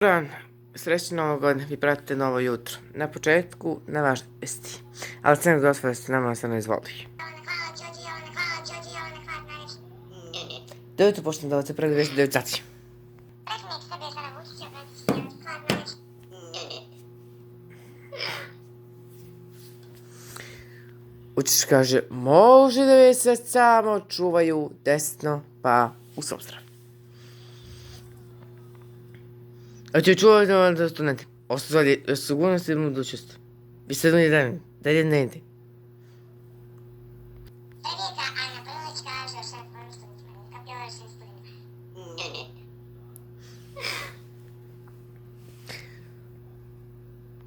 Dan, srećno Novog godina, vi pratite Novo jutro. Na početku, na važne vesti. Aleksandar Gospođa s nama se ne izvoli. Dojutro pošto da se prede vesti 9 sati. Učiš kaže, može da se samo čuvaju desno pa u svom stranu. A će čuvati da studenti. Ostali sigurnost i budućnost. Vi ste jedni dan, da je ne ide.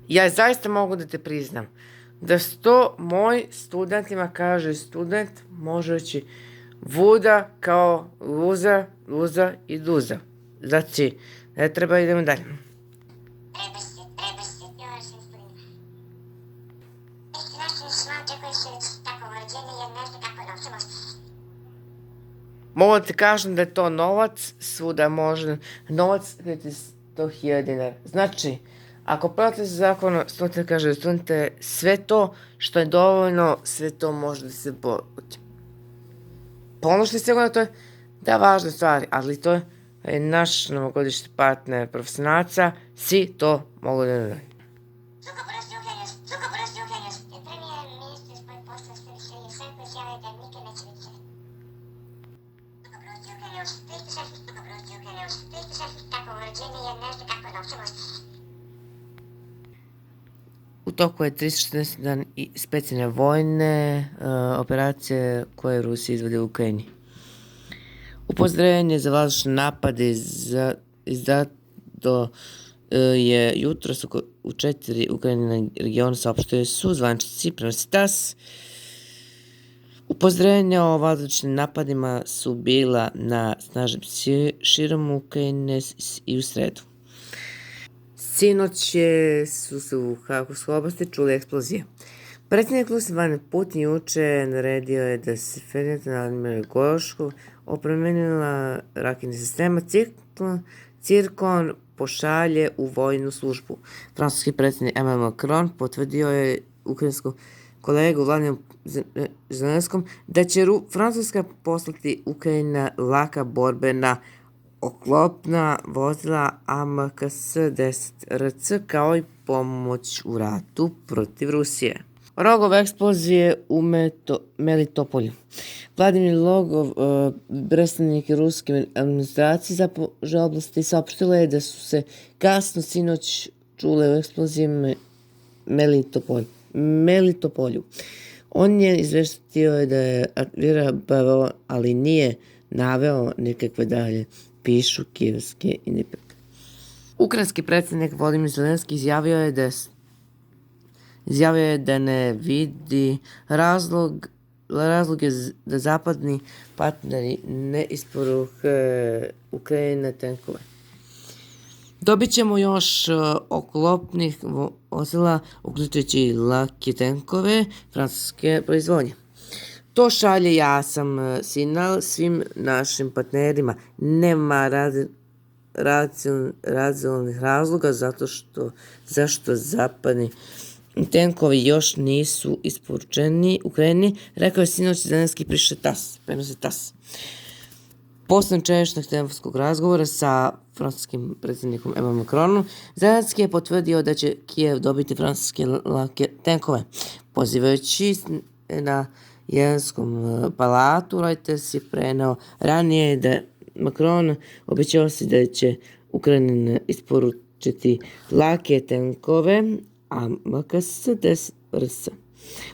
Ja zaista mogu da te priznam da to moj studentima kaže student može reći vuda kao luza, luza i duza. Znači, ne treba idemo dalje. Mogu da ti kažem da je to novac, svuda može, novac kriti 100.000 dinara. Znači, ako pratite zakon, student kaže da studente sve to što je dovoljno, sve to može da se povući. Ponošli se to je da važne stvari, ali to je naš novogodišnji partner profesionalca, svi to mogu da ne. U toku je 360 dan i specijalne vojne operacije koje Rusija izvodi u Ukrajini. Upozorenje za vazdušne napade izdato je jutros u 4 Ukrajine regionu saopštili su zvaničnici, prenosi TASS. Upozorenja o vazdušnim napadima su bila na snažnim širom Ukrajine i u sredu. Sinoć su se u Harkovskoj oblasti čuli eksplozije. Predsjednik Rusije Vladimir Putin juče naredio je da se Federativna admiral Goroškov opremenila raketni sistema Cirkon pošalje u vojnu službu. Francuski predsjednik Emmanuel Macron potvrdio je ukrajinskom kolegu Vladimiru Zelenskom da će Francuska poslati Ukrajina laka borbena oklopna vozila AMKS-10 RC kao i pomoć u ratu protiv Rusije. Rogov eksplozije u Melitopolju. Vladimir Rogov, predstavnik ruske administracije za oblasti, saopštila je da su se kasno sinoć čule u eksploziji Melitopolju. On je izvestio da je aktivirao PVO, ali nije naveo nikakve dalje, pišu kijevske independentne. Ukrajinski predsjednik Volodymyr Zelenski izjavio je da ne vidi razloge da zapadni partneri ne isporuče Ukrajine tenkove. Dobit ćemo još oklopnih vozila, uključujući lake tenkove francuske proizvodnje. To šalje jasan signal svim našim partnerima. Nema racionalnih razloga zašto zapadni tenkovi još nisu isporučeni Ukrajini, rekao je sinoć Zelenski, prenosi TASS. Posle jučerašnjeg telefonskog razgovora sa francuskim predsjednikom Emmanuelom Macronom, Zelenski je potvrdio da će Kijev dobiti francuske lake tenkove. Pozivajući na Jelenskom palatu, Reuters je preneo ranije da Macron obećao se da će Ukrajina isporučiti lake tenkove AMKS-10 RC.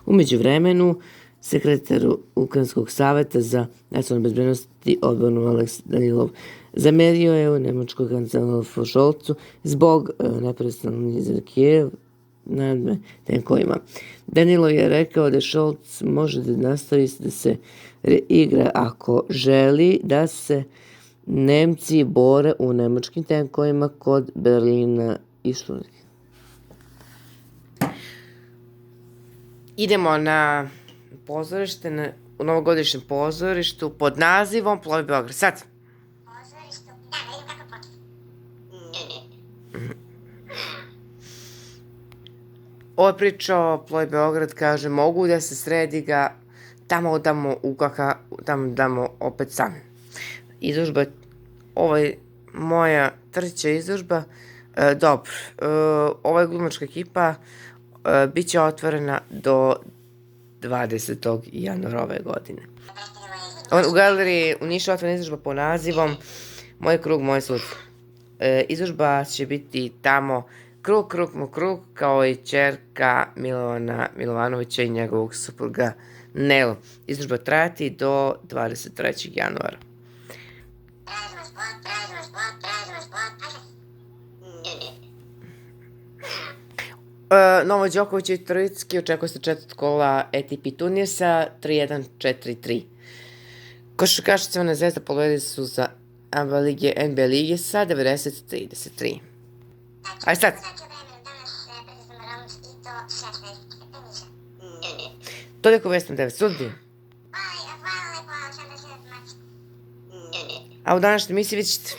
U međuvremenu, sekretar Ukrajinskog saveta za nacionalnu bezbednost i odbranu Aleks Danilov zamerio je u nemačkog kancelaru Scholzu zbog neprestanog nizera Kijev nad tenkovima. Danilov je rekao da Scholz može da nastavi da se reigra ako želi da se Nemci bore u nemačkim tenkovima kod Berlina i Stuttgarta. Idemo na pozorište, u novogodišnjem pozorištu pod nazivom Plovi Beograd. Sad. Ovo je priča o Ploj Beograd, kaže, mogu da se sredi ga tamo damo opet sam. Izložba, ovo je moja treća izložba. Dobro, ova je glumačka ekipa, bit će otvorena do 20. januara ove godine. U galeriji u Nišu otvorena izložba po nazivom Moj krug, moj sud. Izložba će biti tamo Krug, kao i ćerka Milovana Milovanovića i njegovog supruga Nelo. Izložba trajati do 23. januara. Novo Đoković i Trojicki očekuje se četvrta kola ATP turnirsa 3-1-4-3. Košarkašicama Zvezda pobedili su za NBA lige sa 90-33. Ajde sad. Toliko vestam 9 sudbi. A u današnjoj emisiji vidjet ćete